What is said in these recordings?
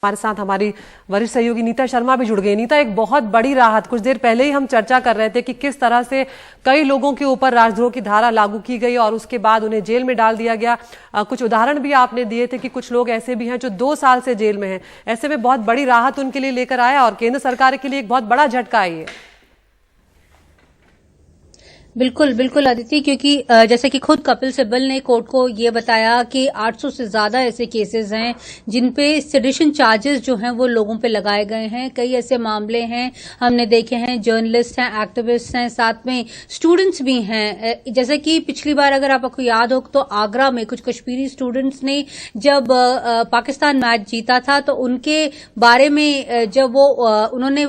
हमारे साथ हमारी वरिष्ठ सहयोगी नीता शर्मा भी जुड़ गई। नीता, एक बहुत बड़ी राहत, कुछ देर पहले ही हम चर्चा कर रहे थे कि किस तरह से कई लोगों के ऊपर राजद्रोह की धारा लागू की गई और उसके बाद उन्हें जेल में डाल दिया गया। कुछ उदाहरण भी आपने दिए थे कि कुछ लोग ऐसे भी हैं जो 2 साल से जेल में हैं। ऐसे में बहुत बड़ी राहत उनके लिए लेकर आया और केंद्र सरकार के लिए एक बहुत बड़ा झटका है ये। बिल्कुल बिल्कुल अदिति, क्योंकि जैसे कि खुद कपिल सिब्बल ने कोर्ट को ये बताया कि 800 से ज्यादा ऐसे केसेस हैं जिन पे सेडिशन चार्जेस जो हैं वो लोगों पे लगाए गए हैं। कई ऐसे मामले हैं हमने देखे हैं, जर्नलिस्ट हैं, एक्टिविस्ट हैं, साथ में स्टूडेंट्स भी हैं। जैसे कि पिछली बार अगर आपको याद हो तो आगरा में कुछ कश्मीरी स्टूडेंट्स ने जब पाकिस्तान मैच जीता था तो उनके बारे में जब वो उन्होंने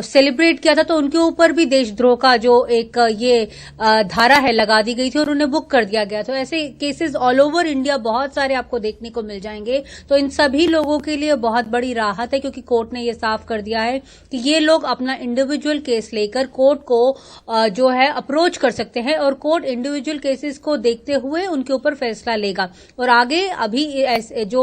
सेलिब्रेट किया था तो उनके ऊपर भी देशद्रोह का जो एक ये धारा है लगा दी गई थी और उन्हें बुक कर दिया गया। तो ऐसे केसेस ऑल ओवर इंडिया बहुत सारे आपको देखने को मिल जाएंगे। तो इन सभी लोगों के लिए बहुत बड़ी राहत है, क्योंकि कोर्ट ने ये साफ कर दिया है कि ये लोग अपना इंडिविजुअल केस लेकर कोर्ट को जो है अप्रोच कर सकते हैं और कोर्ट इंडिविजुअल केसेस को देखते हुए उनके ऊपर फैसला लेगा। और आगे अभी जो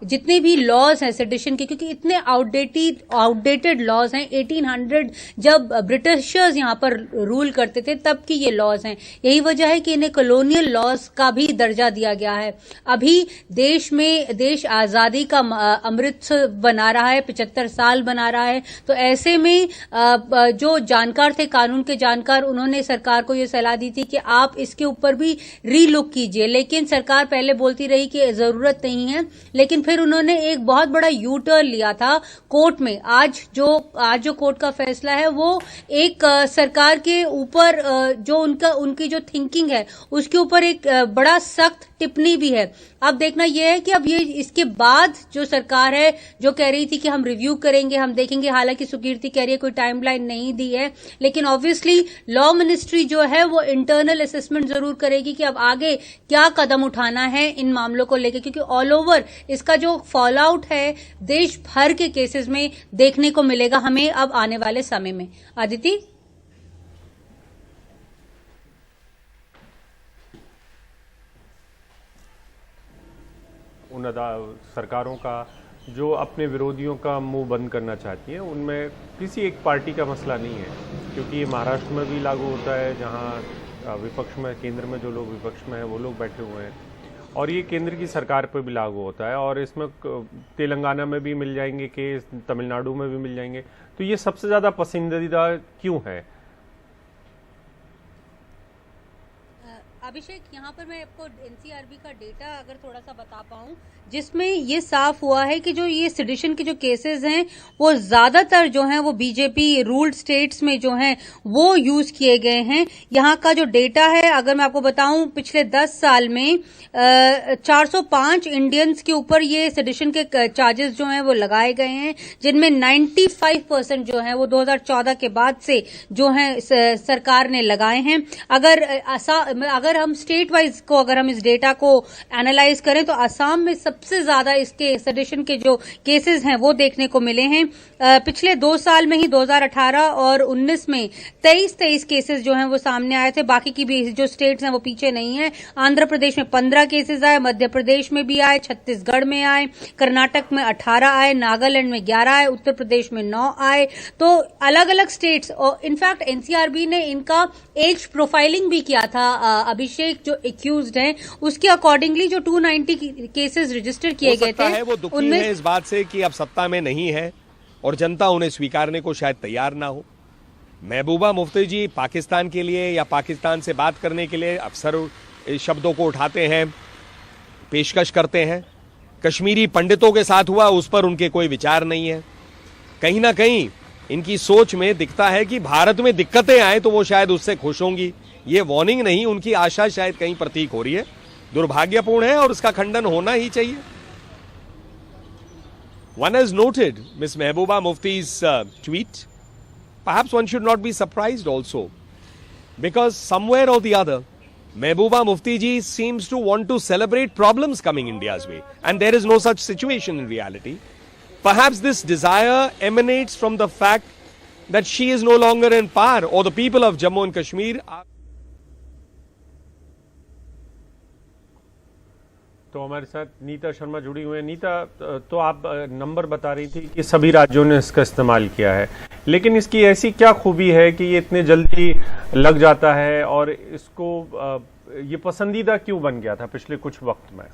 जितने भी लॉज हैं सेडिशन के, क्योंकि इतने आउटडेटेड लॉज हैं, 1800 जब ब्रिटिशर्स यहां पर रूल करते थे तब की ये लॉज हैं। यही वजह है कि इन्हें कॉलोनियल लॉज का भी दर्जा दिया गया है। अभी देश आजादी का अमृत बना रहा है, 75 साल बना रहा है। तो ऐसे में जो जानकार थे, कानून के जानकार, उन्होंने सरकार को ये सलाह दी थी कि आप इसके ऊपर भी रीलुक कीजिए। लेकिन सरकार पहले बोलती रही कि जरूरत नहीं है, लेकिन फिर उन्होंने एक बहुत बड़ा यू टर्न लिया था कोर्ट में। आज जो कोर्ट का फैसला है वो एक सरकार के ऊपर जो उनकी जो थिंकिंग है उसके ऊपर एक बड़ा सख्त टिप्पणी भी है। अब देखना यह है कि अब ये इसके बाद जो सरकार है जो कह रही थी कि हम रिव्यू करेंगे, हम देखेंगे, हालांकि सुकीर्ति कह रही है कोई टाइमलाइन नहीं दी है, लेकिन ऑब्वियसली लॉ मिनिस्ट्री जो है वो इंटरनल असेसमेंट जरूर करेगी कि अब आगे क्या कदम उठाना है इन मामलों को लेकर, क्योंकि ऑल ओवर इसका जो फॉल आउट है देश भर के केसेस में देखने को मिलेगा हमें अब आने वाले समय में। आदिति, उन सरकारों का जो अपने विरोधियों का मुंह बंद करना चाहती हैं, उनमें किसी एक पार्टी का मसला नहीं है, क्योंकि ये महाराष्ट्र में भी लागू होता है जहां विपक्ष में, केंद्र में जो लोग विपक्ष में हैं वो लोग बैठे हुए हैं, और ये केंद्र की सरकार पर भी लागू होता है। और इसमें तेलंगाना में भी मिल जाएंगे केस, तमिलनाडु में भी मिल जाएंगे। तो ये सबसे ज़्यादा पसंदीदा क्यों है? अभिषेक, यहाँ पर मैं आपको एनसीआरबी का डेटा अगर थोड़ा सा बता पाऊं, जिसमें ये साफ हुआ है कि जो ये सेडिशन के जो केसेस हैं वो ज्यादातर जो हैं वो बीजेपी रूल्ड स्टेट्स में जो हैं वो यूज किए गए हैं। यहाँ का जो डेटा है अगर मैं आपको बताऊं, पिछले 10 साल में 405 इंडियंस के ऊपर ये सेडिशन के चार्जेस जो हैं वो लगाए गए हैं, जिनमें 95% जो है वो 2014 के बाद से जो है सरकार ने लगाए हैं। अगर हम स्टेट वाइज को अगर हम इस डेटा को एनालाइज करें तो असम में सबसे ज्यादा इसके सेडिशन के जो केसेस हैं वो देखने को मिले हैं। पिछले 2 साल में ही 2018 और 19 में 23 केसेस जो हैं वो सामने आए थे। बाकी की भी जो स्टेट्स हैं वो पीछे नहीं है। आंध्र प्रदेश में 15 केसेस आए, मध्य प्रदेश में भी आए, छत्तीसगढ़ में आए, कर्नाटक में 18 आए, नागालैंड में 11 आए, उत्तर प्रदेश में 9 आए। तो अलग अलग स्टेट्स, और इनफैक्ट एनसीआरबी ने इनका एज प्रोफाइलिंग भी किया था। अभिषेक, जो एक्यूज्ड हैं उसके अकॉर्डिंगली जो 290 केसेस रजिस्टर किए गए थे, वो दुखी है इस बात से कि अब सत्ता में नहीं है और जनता उन्हें स्वीकारने को शायद तैयार ना हो। महबूबा मुफ्ती जी पाकिस्तान के लिए या पाकिस्तान से बात करने के लिए अक्सर इस शब्दों को उठाते हैं, पेशकश करते हैं। कश्मीरी पंडितों के साथ हुआ, उस पर उनके कोई विचार नहीं है। कहीं ना कहीं इनकी सोच में दिखता है कि भारत में दिक्कतें आए तो वो शायद उससे खुश होंगी। ये वार्निंग नहीं, उनकी आशा शायद कहीं प्रतीक हो रही है। दुर्भाग्यपूर्ण है और उसका खंडन होना ही चाहिए। One has noted Miss Mehbooba Mufti's tweet. Perhaps one should not be surprised also, because somewhere or the other, Mehbooba Mufti ji seems to want to celebrate problems coming India's way, and there is no such situation in reality. Perhaps this desire emanates from the fact that she is no longer in power, or the people of Jammu and Kashmir are तो हमारे साथ नीता शर्मा जुड़ी हुई है। नीता, तो आप number बता रही थी कि सभी राज्यों ने इसका इस्तेमाल किया है, लेकिन इसकी ऐसी क्या खूबी है कि ये इतने जल्दी लग जाता है और इसको ये पसंदीदा क्यों बन गया था पिछले कुछ वक्त में?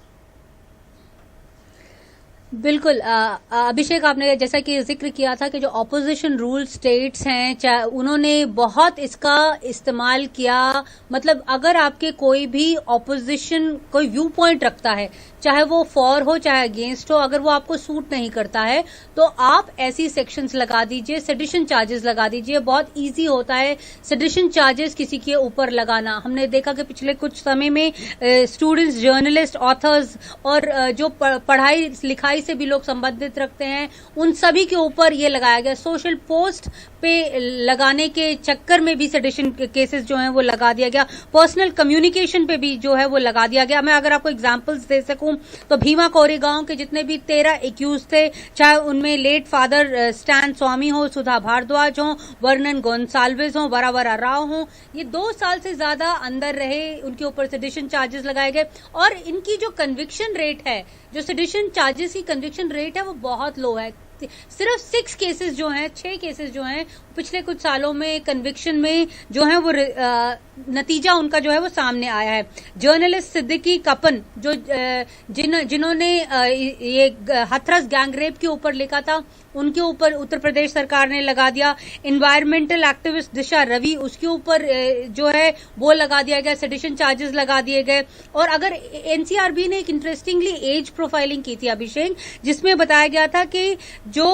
बिल्कुल अभिषेक, आपने जैसा कि जिक्र किया था कि जो ऑपोजिशन रूल स्टेट्स हैं उन्होंने बहुत इसका इस्तेमाल किया। मतलब अगर आपके कोई भी ऑपोजिशन कोई व्यू पॉइंट रखता है, चाहे वो फॉर हो चाहे अगेंस्ट हो, अगर वो आपको सूट नहीं करता है तो आप ऐसी सेक्शंस लगा दीजिए, सेडिशन चार्जेस लगा दीजिए। बहुत इजी होता है सेडिशन चार्जेस किसी के ऊपर लगाना। हमने देखा कि पिछले कुछ समय में स्टूडेंट्स, जर्नलिस्ट, ऑथर्स और जो पढ़ाई लिखाई से भी लोग संबंधित रखते हैं, उन सभी के ऊपर ये लगाया गया। सोशल पोस्ट पे लगाने के चक्कर में भी सेडिशन केसेस जो हैं वो लगा दिया गया। पर्सनल कम्युनिकेशन पे भी जो है वो लगा दिया गया। मैं अगर आपको एग्जांपल्स दे सकूं तो भीमा कोरेगांव के जितने भी 13 एक्यूज थे, चाहे उनमें लेट फादर स्टैन स्वामी हो, सुधा भारद्वाज हो, वर्णन गोन्साल्विस हो, वरावरा राव हो, ये 2 साल से ज्यादा अंदर रहे, उनके ऊपर सेडिशन चार्जेस लगाए गए। और इनकी जो कन्विक्शन रेट है, जो सेडिशन चार्जेस की कन्विक्शन रेट है, वो बहुत लो है। सिर्फ 6 केसेस जो हैं, 6 केसेस जो हैं पिछले कुछ सालों में कन्विक्शन में जो है वो नतीजा उनका जो है वो सामने आया है। जर्नलिस्ट सिद्दीकी कपन जो जिन्होंने ये हथरस गैंग रेप के ऊपर लिखा था, उनके ऊपर उत्तर प्रदेश सरकार ने लगा दिया। एनवायरमेंटल एक्टिविस्ट दिशा रवि, उसके ऊपर जो है वो लगा दिया गया, सेडिशन चार्जेस लगा दिए गए। और अगर एनसीआरबी ने एक इंटरेस्टिंगली एज प्रोफाइलिंग की थी अभिषेक, जिसमें बताया गया था कि जो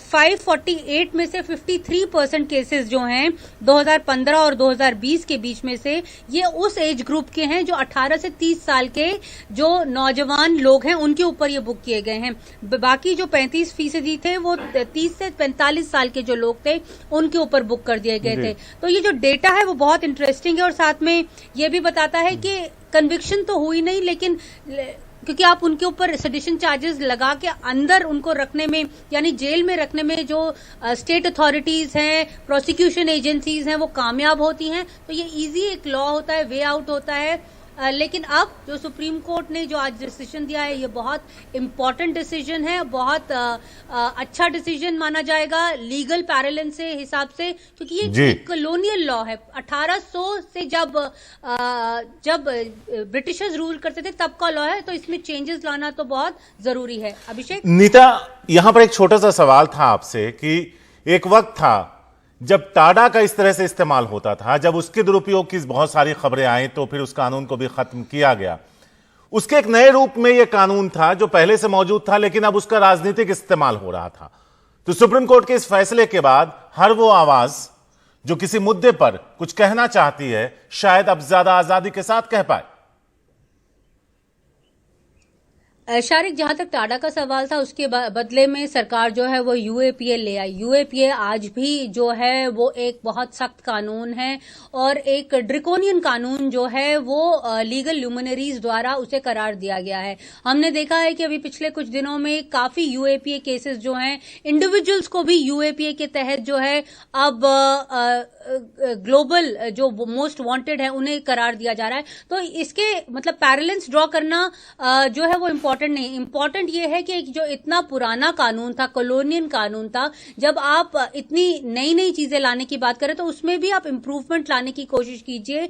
548 में से 53% केसेस जो हैं 2015 और 2020 के बीच में से, ये उस एज ग्रुप के हैं जो 18 से 30 साल के जो नौजवान लोग हैं उनके ऊपर ये बुक किए गए हैं। बाकी जो 35% थे वो 30 से 45 साल के जो लोग थे उनके ऊपर बुक कर दिए गए थे। तो ये जो डेटा है वो बहुत इंटरेस्टिंग है और साथ में ये भी बताता है कि कन्विक्शन तो हुई नहीं, लेकिन क्योंकि आप उनके ऊपर सेडिशन चार्जेस लगा के अंदर उनको रखने में, यानी जेल में रखने में जो स्टेट अथॉरिटीज हैं, प्रोसिक्यूशन एजेंसीज हैं, वो कामयाब होती हैं। तो ये इजी एक लॉ होता है, वे आउट होता है। लेकिन अब जो सुप्रीम कोर्ट ने जो आज डिसीजन दिया है, ये बहुत इंपॉर्टेंट डिसीजन है, बहुत अच्छा डिसीजन माना जाएगा लीगल पैरेलल से हिसाब से, क्योंकि ये एक कॉलोनियल लॉ है। 1800 से जब ब्रिटिशर्स रूल करते थे तब का लॉ है, तो इसमें चेंजेस लाना तो बहुत जरूरी है। अभिषेक, नीता, यहां पर एक छोटा सा सवाल था आपसे कि एक वक्त था जब टाडा का इस तरह से इस्तेमाल होता था, जब उसके दुरुपयोग की बहुत सारी खबरें आई तो फिर उस कानून को भी खत्म किया गया। उसके एक नए रूप में यह कानून था जो पहले से मौजूद था, लेकिन अब उसका राजनीतिक इस्तेमाल हो रहा था। तो सुप्रीम कोर्ट के इस फैसले के बाद हर वो आवाज जो किसी मुद्दे पर कुछ कहना चाहती है, शायद अब ज्यादा आजादी के साथ कह पाए। शारिक, जहां तक टाडा का सवाल था, उसके बदले में सरकार जो है वो यूएपीए ले आई। यूएपीए आज भी जो है वो एक बहुत सख्त कानून है और एक ड्रिकोनियन कानून जो है वो लीगल ल्यूमिनरीज द्वारा उसे करार दिया गया है। हमने देखा है कि अभी पिछले कुछ दिनों में काफी यूएपीए केसेस जो हैं, इंडिविजुअल्स को भी यूएपीए के तहत जो है अब ग्लोबल जो मोस्ट वांटेड है उन्हें करार दिया जा रहा है। तो इसके मतलब पैरेलल्स ड्रॉ करना जो है वो इम्पोर्टेंट नहीं। इम्पोर्टेंट ये है कि जो इतना पुराना कानून था, कॉलोनियल कानून था, जब आप इतनी नई नई चीजें लाने की बात करें तो उसमें भी आप इम्प्रूवमेंट लाने की कोशिश कीजिए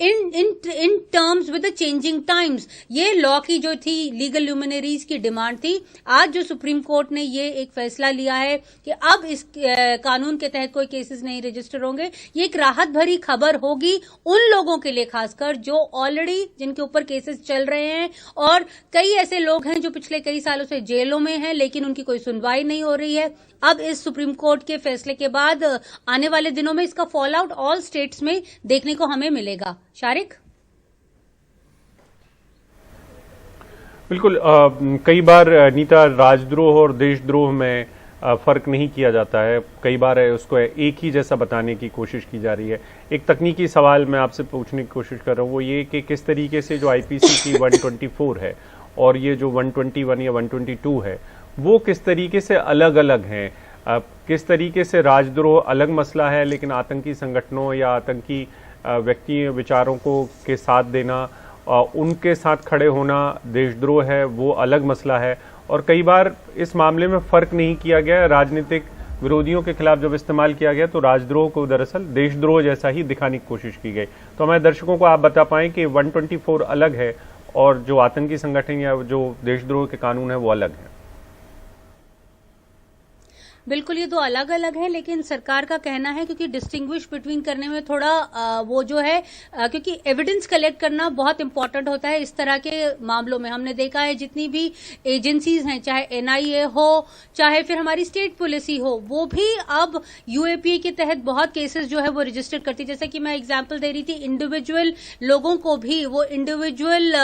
in terms with the changing times. ये लॉ की जो थी लीगल ल्यूमिनरीज की डिमांड थी। आज जो सुप्रीम कोर्ट ने ये एक फैसला लिया है कि अब इस कानून के तहत कोई केसेस नहीं रजिस्टर होंगे, ये एक राहत भरी खबर होगी उन लोगों के लिए, खासकर जो ऑलरेडी जिनके ऊपर केसेस चल रहे हैं। और कई ऐसे लोग हैं जो पिछले कई सालों से जेलों में हैं लेकिन उनकी कोई सुनवाई नहीं हो रही है। अब इस सुप्रीम कोर्ट के फैसले के बाद आने वाले दिनों में इसका फॉल आउट ऑल स्टेट्स में देखने को हमें मिलेगा। शारिक, बिल्कुल। कई बार नीता, राजद्रोह और देशद्रोह में फर्क नहीं किया जाता है, कई बार उसको एक ही जैसा बताने की कोशिश की जा रही है। एक तकनीकी सवाल मैं आपसे पूछने की कोशिश कर रहा हूँ, वो ये कि किस तरीके से जो आईपीसी की 124 है और ये जो 121 या 122 है, वो किस तरीके से अलग अलग हैं। किस तरीके से राजद्रोह अलग मसला है, लेकिन आतंकी संगठनों या आतंकी व्यक्ति विचारों को के साथ देना उनके साथ खड़े होना देशद्रोह है, वो अलग मसला है। और कई बार इस मामले में फ़र्क नहीं किया गया, राजनीतिक विरोधियों के खिलाफ जब इस्तेमाल किया गया तो राजद्रोह को दरअसल देशद्रोह जैसा ही दिखाने की कोशिश की गई। तो हमारे दर्शकों को आप बता पाएं कि 124 अलग है और जो आतंकी संगठन या जो देशद्रोह के कानून है वो अलग है। बिल्कुल, ये दो अलग अलग है, लेकिन सरकार का कहना है क्योंकि डिस्टिंग्विश बिटवीन करने में थोड़ा वो जो है क्योंकि एविडेंस कलेक्ट करना बहुत इंपॉर्टेंट होता है इस तरह के मामलों में। हमने देखा है जितनी भी एजेंसीज हैं, चाहे एनआईए हो, चाहे फिर हमारी स्टेट पुलिस ही हो, वो भी अब यूएपीए के तहत बहुत केसेस जो है वो रजिस्टर करती है। जैसे कि मैं एग्जाम्पल दे रही थी, इंडिविजुअल लोगों को भी वो इंडिविजुअल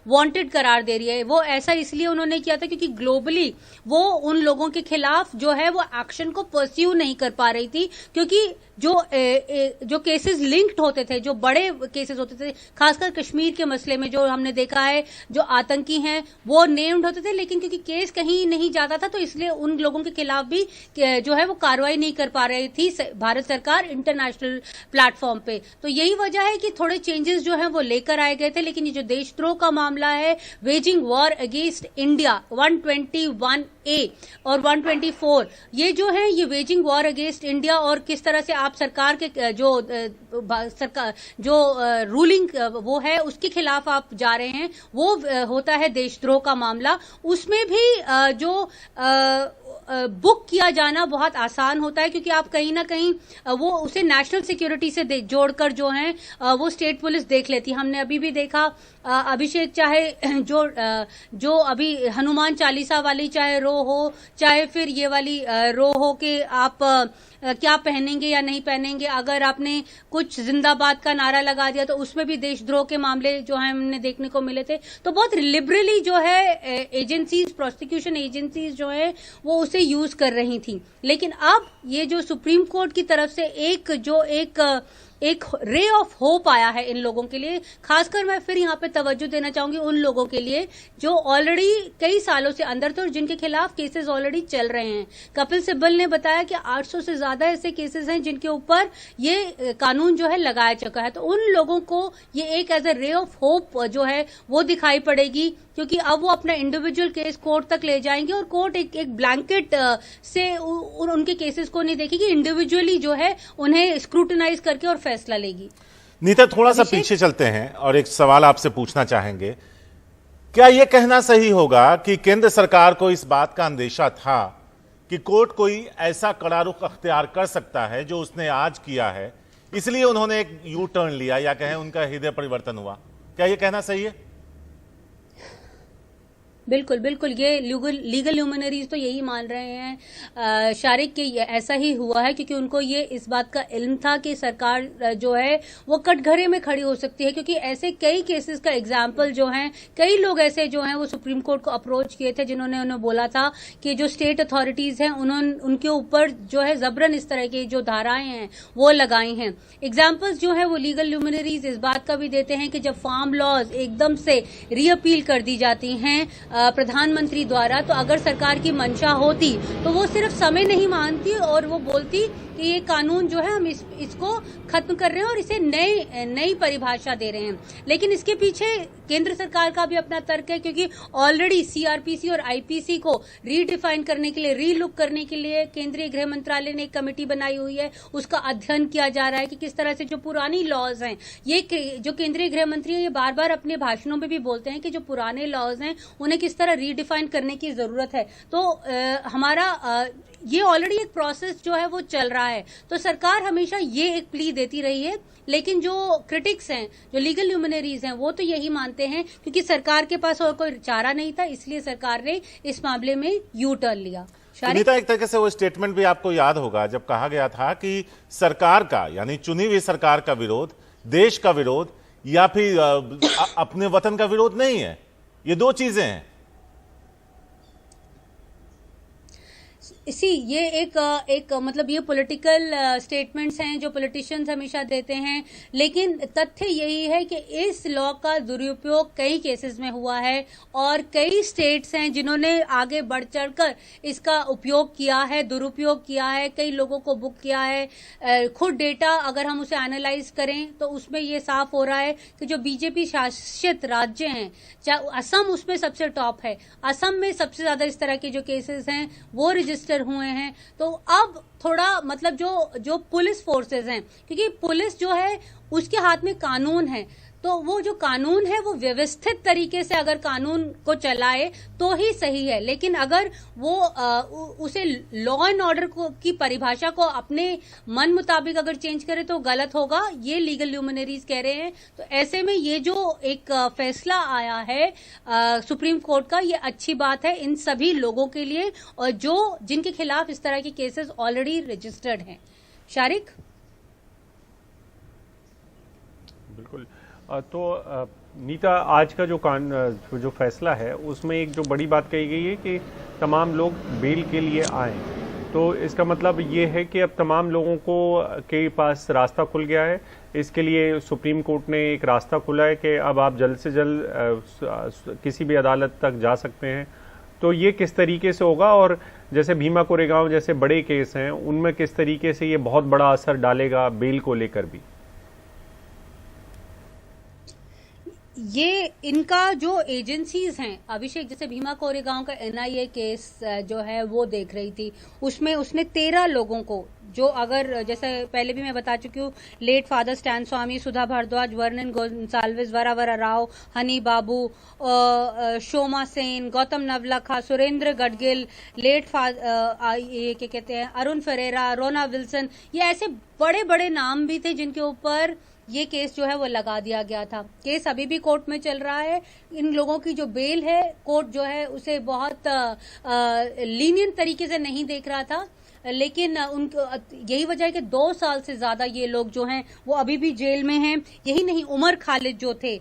वांटेड करार दे रही है। वो ऐसा इसलिए उन्होंने किया था क्योंकि ग्लोबली वो उन लोगों के खिलाफ जो है वो एक्शन को परस्यू नहीं कर पा रही थी, क्योंकि जो केसेस लिंक्ड होते थे, जो बड़े केसेस होते थे, खासकर कश्मीर के मसले में जो हमने देखा है, जो आतंकी हैं वो नेम्ड होते थे, लेकिन क्योंकि केस कहीं नहीं जाता था तो इसलिए उन लोगों के खिलाफ भी जो है वो कार्रवाई नहीं कर पा रही थी भारत सरकार इंटरनेशनल प्लेटफॉर्म पे। तो यही वजह है कि थोड़े चेंजेस जो है वो लेकर आए गए थे। लेकिन ये जो देशद्रोह का मामला है, waging war against India 121A और 124, ये जो है ये वेजिंग वॉर अगेंस्ट इंडिया और किस तरह से आप सरकार के जो रूलिंग वो है उसके खिलाफ आप जा रहे हैं, वो होता है देशद्रोह का मामला। उसमें भी जो बुक किया जाना बहुत आसान होता है, क्योंकि आप कहीं ना कहीं वो उसे नेशनल सिक्योरिटी से जोड़कर जो है वो स्टेट पुलिस देख लेती। हमने अभी भी देखा अभिषेक, चाहे जो अभी हनुमान चालीसा वाली चाहे रो हो, चाहे फिर ये वाली रो हो कि आप क्या पहनेंगे या नहीं पहनेंगे, अगर आपने कुछ जिंदाबाद का नारा लगा दिया तो उसमें भी देशद्रोह के मामले जो है हमने देखने को मिले थे। तो बहुत लिबरली जो है एजेंसीज, प्रोसिक्यूशन एजेंसीज जो है वो उसे यूज कर रही थी। लेकिन अब ये जो सुप्रीम कोर्ट की तरफ से एक रे ऑफ होप आया है इन लोगों के लिए, खासकर मैं फिर यहाँ पे तवज्जो देना चाहूंगी उन लोगों के लिए जो ऑलरेडी कई सालों से अंदर थे और जिनके खिलाफ केसेस ऑलरेडी चल रहे हैं। कपिल सिब्बल ने बताया कि 800 से ज्यादा ऐसे केसेस हैं जिनके ऊपर ये कानून जो है लगाया चुका है। तो उन लोगों को ये एक as a ray of hope जो है वो दिखाई पड़ेगी, क्योंकि अब वो अपना इंडिविजुअल केस कोर्ट तक ले जाएंगे और कोर्ट एक ब्लैंकेट से उनके केसेस को नहीं देखेगी, इंडिविजुअली जो है उन्हें स्क्रूटनाइज करके और फैसला लेगी। नीता, थोड़ा सा पीछे चलते हैं और एक सवाल आपसे पूछना चाहेंगे। क्या यह कहना सही होगा कि केंद्र सरकार को इस बात का अंदेशा था कि कोर्ट कोई ऐसा कड़ा रुख अख्तियार कर सकता है जो उसने आज किया है, इसलिए उन्होंने एक यू टर्न लिया या कहें उनका हृदय परिवर्तन हुआ? क्या यह कहना सही है? बिल्कुल बिल्कुल, ये लीगल ल्यूमिनरीज तो यही मान रहे हैं शारिक के ऐसा ही हुआ है, क्योंकि उनको ये इस बात का इल्म था कि सरकार जो है वो कटघरे में खड़ी हो सकती है, क्योंकि ऐसे कई केसेस का एग्जाम्पल जो हैं, कई लोग ऐसे जो हैं वो सुप्रीम कोर्ट को अप्रोच किए थे जिन्होंने उन्हें बोला था कि जो स्टेट अथॉरिटीज हैं उनके ऊपर जो है जबरन इस तरह की जो धाराएं हैं वो लगाई हैं। एग्जाम्पल्स जो है वो लीगल ल्यूमिनरीज इस बात का भी देते हैं कि जब फार्म लॉज एकदम से रीअपील कर दी जाती हैं प्रधानमंत्री द्वारा, तो अगर सरकार की मंशा होती तो वो सिर्फ समय नहीं मानती और वो बोलती कि ये कानून जो है हम इसको खत्म कर रहे हैं और इसे नई परिभाषा दे रहे हैं। लेकिन इसके पीछे केंद्र सरकार का भी अपना तर्क है, क्योंकि ऑलरेडी सीआरपीसी और आईपीसी को रीडिफाइन करने के लिए, रीलुक करने के लिए केंद्रीय गृह मंत्रालय ने एक कमेटी बनाई हुई है। उसका अध्ययन किया जा रहा है कि किस तरह से जो पुरानी लॉज हैं, ये जो केंद्रीय गृह मंत्री है ये बार बार अपने भाषणों में भी बोलते हैं कि जो पुराने लॉज हैं उन्हें किस तरह रीडिफाइन करने की जरूरत है। तो हमारा ये ऑलरेडी एक प्रोसेस जो है वो चल रहा है। तो सरकार हमेशा ये एक प्ली देती रही है, लेकिन जो क्रिटिक्स हैं, जो लीगल ल्यूमिनरीज हैं, वो तो यही मानते हैं क्योंकि सरकार के पास और कोई चारा नहीं था, इसलिए सरकार ने इस मामले में यू टर्न लिया। नीता, एक तरीके से वो स्टेटमेंट भी आपको याद होगा जब कहा गया था कि सरकार का, यानी चुनी हुई सरकार का विरोध देश का विरोध या फिर अपने वतन का विरोध नहीं है, ये दो चीजें हैं। इसी ये एक मतलब ये पॉलिटिकल स्टेटमेंट्स हैं जो पॉलिटिशियंस हमेशा देते हैं, लेकिन तथ्य यही है कि इस लॉ का दुरुपयोग कई केसेस में हुआ है और कई स्टेट्स हैं जिन्होंने आगे बढ़ चढ़कर इसका उपयोग किया है, दुरुपयोग किया है, कई लोगों को बुक किया है। खुद डेटा अगर हम उसे एनालाइज करें तो उसमें ये साफ हो रहा है कि जो बीजेपी शासित राज्य हैं, चाहे असम उसमें सबसे टॉप है, असम में सबसे ज्यादा इस तरह के जो केसेस हैं वो रजिस्टर हुए हैं। तो अब थोड़ा मतलब जो पुलिस फोर्सेस हैं, क्योंकि पुलिस जो है उसके हाथ में कानून है, तो वो जो कानून है वो व्यवस्थित तरीके से अगर कानून को चलाए तो ही सही है, लेकिन अगर वो उसे लॉ एंड ऑर्डर की परिभाषा को अपने मन मुताबिक अगर चेंज करे तो गलत होगा, ये लीगल ल्यूमिनरीज कह रहे हैं। तो ऐसे में ये जो एक फैसला आया है सुप्रीम कोर्ट का, ये अच्छी बात है इन सभी लोगों के लिए और जिनके खिलाफ इस तरह के केसेस ऑलरेडी रजिस्टर्ड हैं। शारिक, बिल्कुल। तो नीता, आज का जो फैसला है उसमें एक जो बड़ी बात कही गई है कि तमाम लोग बेल के लिए आए, तो इसका मतलब ये है कि अब तमाम लोगों को के पास रास्ता खुल गया है। इसके लिए सुप्रीम कोर्ट ने एक रास्ता खुला है कि अब आप जल्द से जल्द किसी भी अदालत तक जा सकते हैं। तो ये किस तरीके से होगा, और जैसे भीमा कोरेगांव जैसे बड़े केस हैं उनमें किस तरीके से ये बहुत बड़ा असर डालेगा बेल को लेकर भी? ये इनका जो एजेंसीज हैं, अभिषेक, जैसे भीमा कोरेगांव का एनआईए केस जो है वो देख रही थी, उसमें उसने 13 लोगों को, जो अगर जैसे पहले भी मैं बता चुकी हूँ, लेट फादर स्टैन स्वामी, सुधा भारद्वाज, वर्णन गोंसाल्विस, वरावरा राव, हनी बाबू, शोमा सेन, गौतम नवलखा, सुरेंद्र गडगिल, लेट ये क्या कहते हैं, अरुण फेरेरा, रोना विल्सन, ये ऐसे बड़े बड़े नाम भी थे जिनके ऊपर ये केस जो है वो लगा दिया गया था। केस अभी भी कोर्ट में चल रहा है। इन लोगों की जो बेल है, कोर्ट जो है उसे बहुत लीनियंट तरीके से नहीं देख रहा था, लेकिन उनको यही वजह है कि 2 साल से ज्यादा ये लोग जो हैं वो अभी भी जेल में हैं। यही नहीं, उमर खालिद जो थे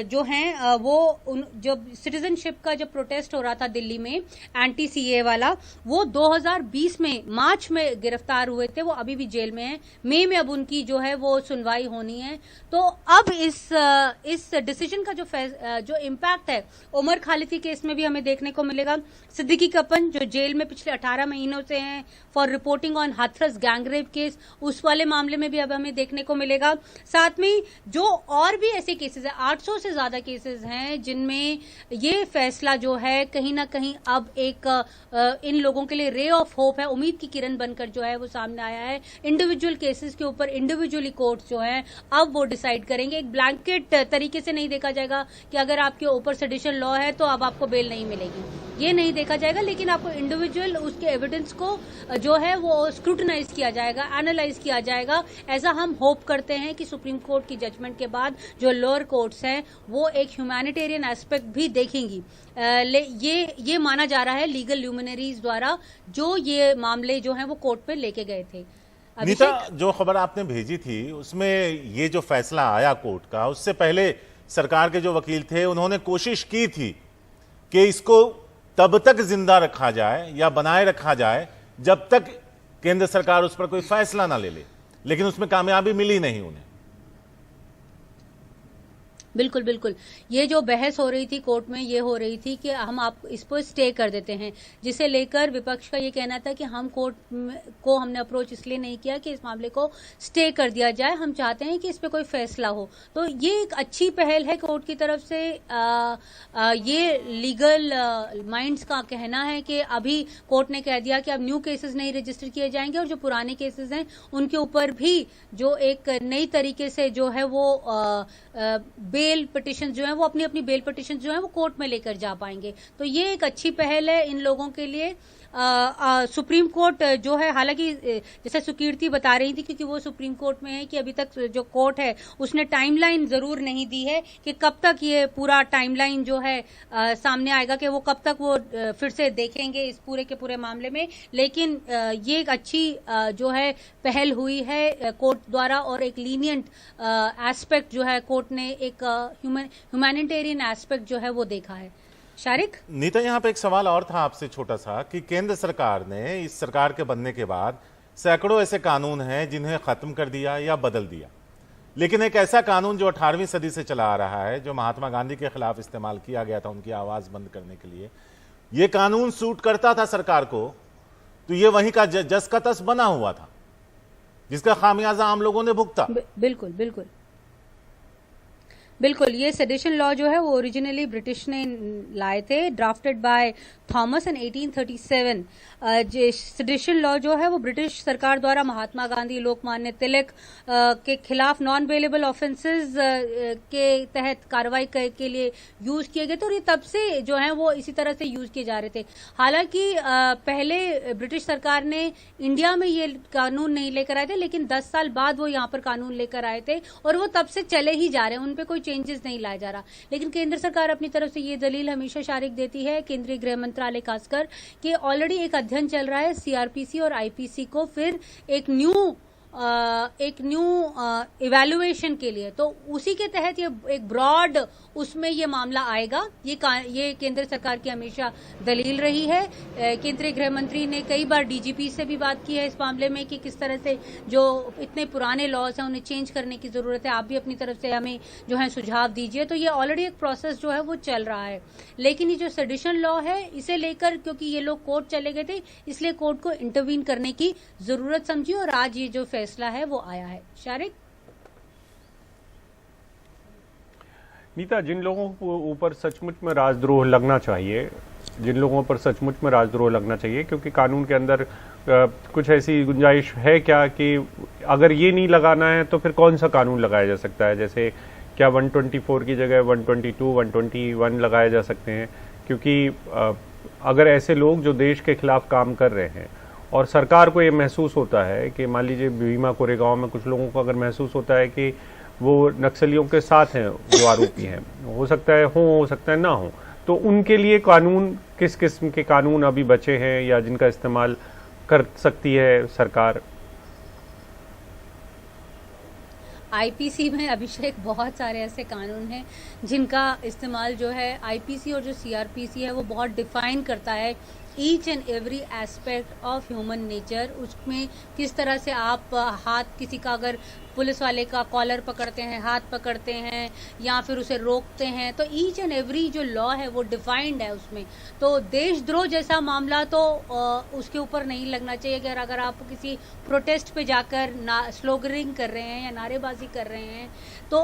जो हैं वो जब सिटीजनशिप का जब प्रोटेस्ट हो रहा था दिल्ली में, एंटी सीए वाला, वो 2020 में मार्च में गिरफ्तार हुए थे, वो अभी भी जेल में हैं। मई में अब उनकी जो है वो सुनवाई होनी है। तो अब इस डिसीजन का जो इम्पैक्ट है उमर खालिद के केस में भी हमें देखने को मिलेगा। सिद्दीकी कपन जो जेल में पिछले 18 महीनों से हैं for reporting on Hathras gangrape case, उस वाले मामले में भी अब हमें देखने को मिलेगा। साथ में जो और भी ऐसे केसेस हैं, 800 से ज्यादा केसेस हैं जिनमें ये फैसला जो है कहीं ना कहीं अब एक इन लोगों के लिए रे ऑफ होप है, उम्मीद की किरण बनकर जो है वो सामने आया है। इंडिविजुअल केसेस के ऊपर इंडिविजुअली कोर्ट्स जो हैं अब वो डिसाइड करेंगे। एक ब्लैंकेट तरीके से नहीं देखा जाएगा कि अगर आपके ऊपर सेडिशन लॉ है तो अब आपको बेल नहीं मिलेगी, ये नहीं देखा जाएगा, लेकिन आपको इंडिविजुअल उसके एविडेंस को जो है वो स्क्रूटनाइज किया जाएगा, एनालाइज किया जाएगा। ऐसा हम होप करते हैं कि सुप्रीम कोर्ट की जजमेंट के बाद जो लोअर कोर्ट्स हैं वो एक ह्यूमैनिटेरियन एस्पेक्ट भी देखेंगी। ये माना जा रहा है लीगल ल्यूमिनरीज द्वारा, जो ये मामले जो हैं वो कोर्ट पे लेके गए थे। नीता, जो खबर आपने भेजी थी उसमें ये जो फैसला आया कोर्ट का, उससे पहले सरकार के जो वकील थे उन्होंने कोशिश की थी कि इसको तब तक जिंदा रखा जाए या बनाए रखा जाए जब तक केंद्र सरकार उस पर कोई फैसला ना ले ले, लेकिन उसमें कामयाबी मिली नहीं उन्हें। बिल्कुल बिल्कुल, ये जो बहस हो रही थी कोर्ट में, ये हो रही थी कि हम आप इस पर स्टे कर देते हैं, जिसे लेकर विपक्ष का ये कहना था कि हम कोर्ट को हमने अप्रोच इसलिए नहीं किया कि इस मामले को स्टे कर दिया जाए, हम चाहते हैं कि इस पर कोई फैसला हो। तो ये एक अच्छी पहल है कोर्ट की तरफ से। ये लीगल माइंड्स का कहना है कि अभी कोर्ट ने कह दिया कि अब न्यू केसेस नहीं रजिस्टर किए जाएंगे और जो पुराने केसेस हैं उनके ऊपर भी जो एक नई तरीके से जो है वो बेल पिटिशन जो है वो अपनी बेल पिटिशन जो है वो कोर्ट में लेकर जा पाएंगे। तो ये एक अच्छी पहल है इन लोगों के लिए। सुप्रीम कोर्ट जो है, हालांकि जैसे सुकीर्ति बता रही थी, क्योंकि वो सुप्रीम कोर्ट में है, कि अभी तक जो कोर्ट है उसने टाइमलाइन जरूर नहीं दी है कि कब तक ये पूरा टाइमलाइन जो है सामने आएगा, कि वो कब तक वो फिर से देखेंगे इस पूरे के पूरे मामले में। लेकिन ये एक अच्छी जो है पहल हुई है कोर्ट द्वारा, और एक लीनियंट एस्पेक्ट जो है कोर्ट ने एक ह्यूमैनिटेरियन एस्पेक्ट जो है वो देखा है। शारिक। नीता, यहाँ पे एक सवाल और था आपसे छोटा सा कि केंद्र सरकार ने इस सरकार के बनने के बाद सैकड़ों ऐसे कानून हैं जिन्हें खत्म कर दिया या बदल दिया, लेकिन एक ऐसा कानून जो 18वीं सदी से चला आ रहा है, जो महात्मा गांधी के खिलाफ इस्तेमाल किया गया था उनकी आवाज बंद करने के लिए, ये कानून सूट करता था सरकार को, तो ये वहीं का जस का तस बना हुआ था जिसका खामियाजा आम लोगों ने भुगता। बिल्कुल बिल्कुल बिल्कुल। ये सेडिशन लॉ जो है वो ओरिजिनली ब्रिटिश ने लाए थे, drafted by Thomas in 1837। Sedition law जो है वो ब्रिटिश सरकार द्वारा महात्मा गांधी, लोकमान्य तिलक के खिलाफ नॉन बेलेबल ऑफेंसेस के तहत कार्रवाई के लिए यूज किए गए थे, और ये तब से जो है वो इसी तरह से यूज किए जा रहे थे। हालांकि पहले ब्रिटिश सरकार ने इंडिया में ये कानून नहीं लेकर आए थे, लेकिन 10 साल बाद वो यहाँ पर कानून लेकर आए थे, और वो तब से चले ही जा रहे हैं, उन पे कोई चेंजेस नहीं लाया जा रहा। लेकिन केंद्र सरकार अपनी तरफ से ये दलील हमेशा शारिक देती है, केंद्रीय गृह मंत्रालय खासकर, कि ऑलरेडी एक अध्ययन चल रहा है सीआरपीसी और आईपीसी को फिर एक न्यू इवैल्यूएशन के लिए, तो उसी के तहत ये एक ब्रॉड उसमें ये मामला आएगा। ये केंद्र सरकार की हमेशा दलील रही है। केंद्रीय गृह मंत्री ने कई बार डीजीपी से भी बात की है इस मामले में कि किस तरह से जो इतने पुराने लॉज हैं उन्हें चेंज करने की जरूरत है, आप भी अपनी तरफ से हमें जो है सुझाव दीजिए। तो ये ऑलरेडी एक प्रोसेस जो है वो चल रहा है, लेकिन ये जो सेडिशन लॉ है इसे लेकर, क्योंकि ये लोग कोर्ट चले गए थे, इसलिए कोर्ट को इंटरवीन करने की जरूरत समझी और आज ये जो फैसला है वो आया है। शारिक। नीता, जिन लोगों को ऊपर सचमुच में राजद्रोह लगना चाहिए, क्योंकि कानून के अंदर कुछ ऐसी गुंजाइश है क्या कि अगर ये नहीं लगाना है तो फिर कौन सा कानून लगाया जा सकता है? जैसे क्या 124 की जगह 122, 121 लगाए जा सकते हैं? क्योंकि अगर ऐसे लोग जो देश के खिलाफ काम कर रहे हैं और सरकार को ये महसूस होता है कि, मान लीजिए भीमा कोरेगांव में कुछ लोगों को अगर महसूस होता है कि वो नक्सलियों के साथ हैं जो आरोपी हैं, हो सकता है ना हो, तो उनके लिए कानून, किस किस्म के कानून अभी बचे हैं या जिनका इस्तेमाल कर सकती है सरकार? आईपीसी में अभिषेक बहुत सारे ऐसे कानून हैं जिनका इस्तेमाल जो है, आईपीसी और जो सीआरपीसी है वो बहुत डिफाइन करता है each and every aspect of human nature. उसमें किस तरह से आप हाथ, किसी का अगर पुलिस वाले का कॉलर पकड़ते हैं, हाथ पकड़ते हैं या फिर उसे रोकते हैं, तो ईच एंड एवरी जो लॉ है वो डिफाइंड है उसमें। तो देशद्रोह जैसा मामला तो उसके ऊपर नहीं लगना चाहिए। अगर आप किसी प्रोटेस्ट पे जाकर स्लोगनिंग कर रहे हैं या नारेबाजी कर रहे हैं, तो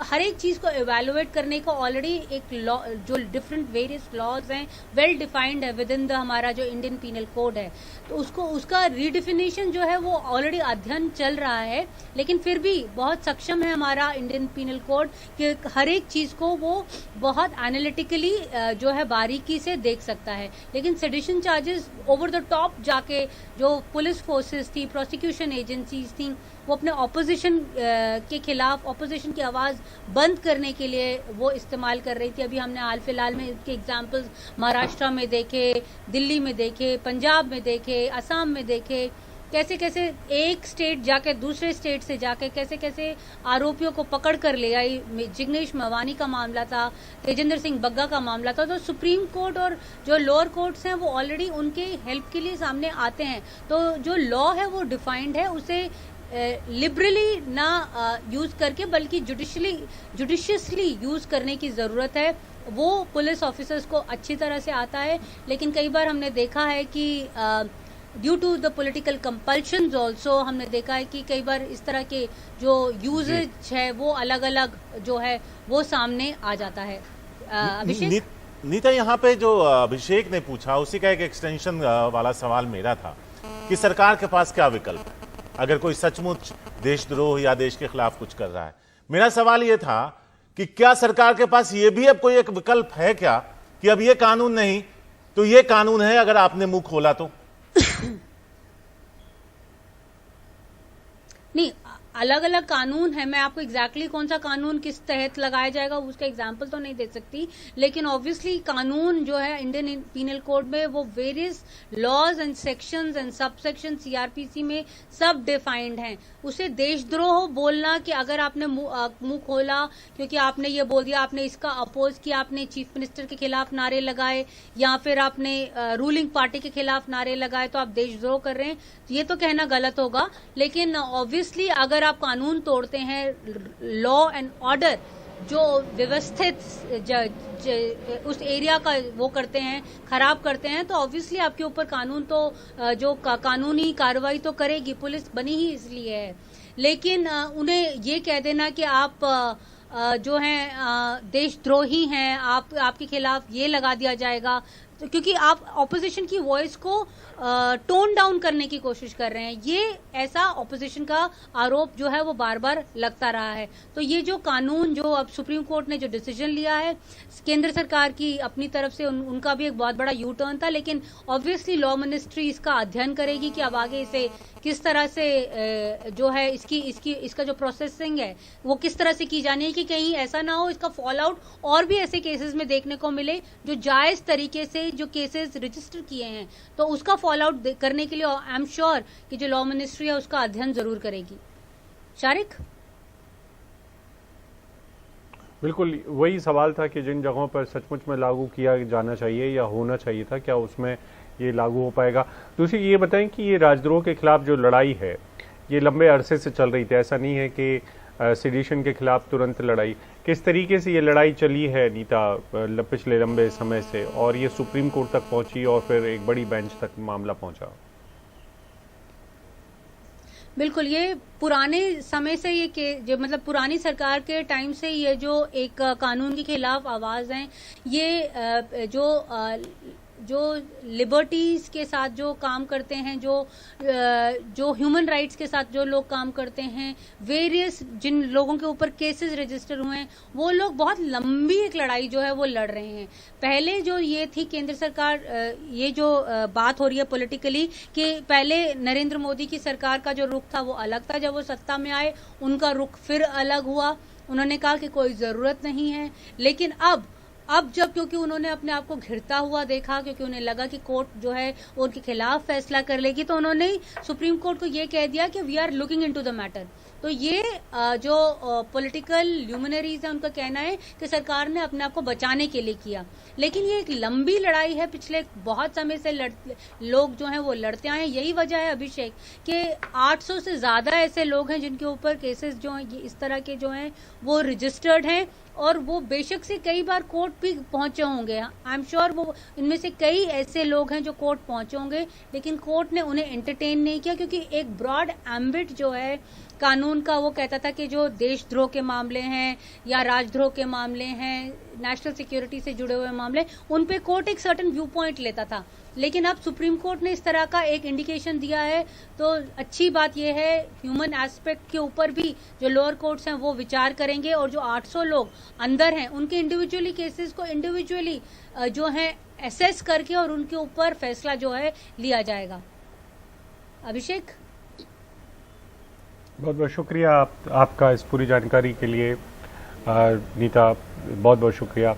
हर एक चीज को इवैल्यूएट करने को ऑलरेडी एक लॉ, जो डिफरेंट वेरियस लॉज हैं, वेल डिफाइंड है विद इन द हमारा जो इंडियन पीनल कोड है, तो उसका रीडिफिनेशन जो है वो ऑलरेडी अध्ययन चल रहा है। लेकिन फिर भी बहुत सक्षम है हमारा इंडियन पीनल कोड कि हर एक चीज को वो बहुत एनालिटिकली जो है बारीकी से देख सकता है। लेकिन sedition charges over the top जाके जो पुलिस फोर्सेस थी, प्रोसिक्यूशन एजेंसीज थी, वो अपने ऑपोजिशन के खिलाफ, ऑपोजिशन की आवाज बंद करने के लिए वो इस्तेमाल कर रही थी। अभी हमने हाल फिलहाल में इसके एग्जाम्पल्स महाराष्ट्र में देखे, दिल्ली में देखे, पंजाब में देखे, असम में देखे, कैसे कैसे एक स्टेट जाके दूसरे स्टेट से जाके कैसे कैसे आरोपियों को पकड़ कर ले आई। जिग्नेश मेवानी का मामला था, तेजेंद्र सिंह बग्गा का मामला था। तो सुप्रीम कोर्ट और जो लोअर कोर्ट्स हैं वो ऑलरेडी उनके हेल्प के लिए सामने आते हैं। तो जो लॉ है वो डिफाइंड है, उसे लिबरली ना यूज करके बल्कि जुडिशियसली यूज करने की जरूरत है। वो पुलिस ऑफिसर्स को अच्छी तरह से आता है, लेकिन कई बार हमने देखा है कि due to the political compulsions also हमने देखा है कि कई बार इस तरह के जो यूजेज है वो अलग अलग जो है वो सामने आ जाता है। अभिषेक। नीता, यहाँ पे जो अभिषेक ने पूछा उसी का एक एक्सटेंशन वाला सवाल मेरा था कि सरकार के पास क्या विकल्प है अगर कोई सचमुच देशद्रोह या देश के खिलाफ कुछ कर रहा है। मेरा सवाल यह था कि क्या सरकार के पास यह भी अब कोई एक विकल्प है क्या कि अब ये कानून नहीं तो ये कानून है, अगर आपने मुंह खोला तो? नहीं, अलग अलग कानून है, मैं आपको एग्जैक्टली कौन सा कानून किस तहत लगाया जाएगा उसका एग्जांपल तो नहीं दे सकती, लेकिन ऑब्वियसली कानून जो है इंडियन पीनल कोड में वो various laws and sections and subsection CrPC में सब डिफाइंड हैं। उसे देशद्रोह बोलना कि अगर आपने मुंह खोला क्योंकि आपने ये बोल दिया, आपने इसका अपोज किया, आपने चीफ मिनिस्टर के खिलाफ नारे लगाए या फिर आपने रूलिंग पार्टी के खिलाफ नारे लगाए तो आप देशद्रोह कर रहे हैं, ये तो कहना गलत होगा। लेकिन ऑब्वियसली अगर आप कानून तोड़ते हैं, लॉ एंड ऑर्डर जो व्यवस्थित उस एरिया का वो करते हैं, खराब करते हैं, तो ऑब्वियसली आपके ऊपर कानून तो जो कानूनी कार्रवाई तो करेगी, पुलिस बनी ही इसलिए है। लेकिन उन्हें ये कह देना कि आप जो हैं देशद्रोही हैं, आपके खिलाफ ये लगा दिया जाएगा, तो क्योंकि आप ऑपोजिशन की वॉइस को टोन डाउन करने की कोशिश कर रहे हैं, ये ऐसा ऑपोजिशन का आरोप जो है वो बार बार लगता रहा है। तो ये जो कानून जो अब सुप्रीम कोर्ट ने जो डिसीजन लिया है, केंद्र सरकार की अपनी तरफ से उनका भी एक बहुत बड़ा यू टर्न था, लेकिन ऑब्वियसली लॉ मिनिस्ट्री इसका अध्ययन करेगी कि अब आगे इसे किस तरह से जो है इसका जो प्रोसेसिंग है वो किस तरह से की जानी है कि कहीं ऐसा ना हो इसका फॉल आउट और भी ऐसे केसेस में देखने को मिले जो जायज तरीके से जो केसेस रजिस्टर किए हैं, तो उसका फॉल आउट करने के लिए आई एम श्योर कि जो लॉ मिनिस्ट्री है उसका अध्ययन जरूर करेगी। शारिक, बिल्कुल वही सवाल था कि जिन जगहों पर सचमुच में लागू किया जाना चाहिए या होना चाहिए था, क्या उसमें ये लागू हो पाएगा। दूसरी ये बताएं कि ये राजद्रोह के खिलाफ जो लड़ाई है ये लंबे अरसे से चल रही थी, ऐसा नहीं है कि सेडिशन के खिलाफ तुरंत लड़ाई, किस तरीके से ये लड़ाई चली है नीता पिछले लंबे समय से, और ये सुप्रीम कोर्ट तक पहुंची और फिर एक बड़ी बेंच तक मामला पहुंचा। बिल्कुल, ये पुराने समय से जो मतलब पुरानी सरकार के टाइम से ये जो एक कानून के खिलाफ आवाज है, ये जो लिबर्टीज के साथ जो काम करते हैं, जो ह्यूमन राइट्स के साथ जो लोग काम करते हैं, वेरियस जिन लोगों के ऊपर केसेस रजिस्टर हुए हैं, वो लोग बहुत लंबी एक लड़ाई जो है वो लड़ रहे हैं। पहले जो ये थी केंद्र सरकार, ये जो बात हो रही है पॉलिटिकली कि पहले नरेंद्र मोदी की सरकार का जो रुख था वो अलग था, जब वो सत्ता में आए उनका रुख फिर अलग हुआ, उन्होंने कहा कि कोई जरूरत नहीं है। लेकिन अब जब क्योंकि उन्होंने अपने आप को घिरता हुआ देखा, क्योंकि उन्हें लगा कि कोर्ट जो है उनके खिलाफ फैसला कर लेगी, तो उन्होंने सुप्रीम कोर्ट को ये कह दिया कि we are looking into the matter. तो ये जो पॉलिटिकल ल्यूमिनरीज है उनका कहना है कि सरकार ने अपने आप को बचाने के लिए किया, लेकिन ये एक लंबी लड़ाई है, पिछले बहुत समय से लोग जो हैं वो लड़ते आए हैं। यही वजह है अभिषेक कि 800 से ज्यादा ऐसे लोग हैं जिनके ऊपर केसेस जो हैं ये इस तरह के जो हैं वो रजिस्टर्ड हैं, और वो बेशक से कई बार कोर्ट भी पहुंचे होंगे। आई एम श्योर वो इनमें से कई ऐसे लोग हैं जो कोर्ट पहुंचे होंगे, लेकिन कोर्ट ने उन्हें एंटरटेन नहीं किया, क्योंकि एक ब्रॉड एम्बिट जो है कानून का वो कहता था कि जो देशद्रोह के मामले हैं या राजद्रोह के मामले हैं, नेशनल सिक्योरिटी से जुड़े हुए मामले, उन पे कोर्ट एक सर्टेन व्यू पॉइंट लेता था। लेकिन अब सुप्रीम कोर्ट ने इस तरह का एक इंडिकेशन दिया है, तो अच्छी बात यह है ह्यूमन एस्पेक्ट के ऊपर भी जो लोअर कोर्ट्स हैं वो विचार करेंगे, और जो 800 लोग अंदर हैं उनके इंडिविजुअली केसेस को इंडिविजुअली जो है एसेस करके और उनके ऊपर फैसला जो है लिया जाएगा। अभिषेक, बहुत बहुत शुक्रिया आपका इस पूरी जानकारी के लिए। नीता, बहुत बहुत शुक्रिया।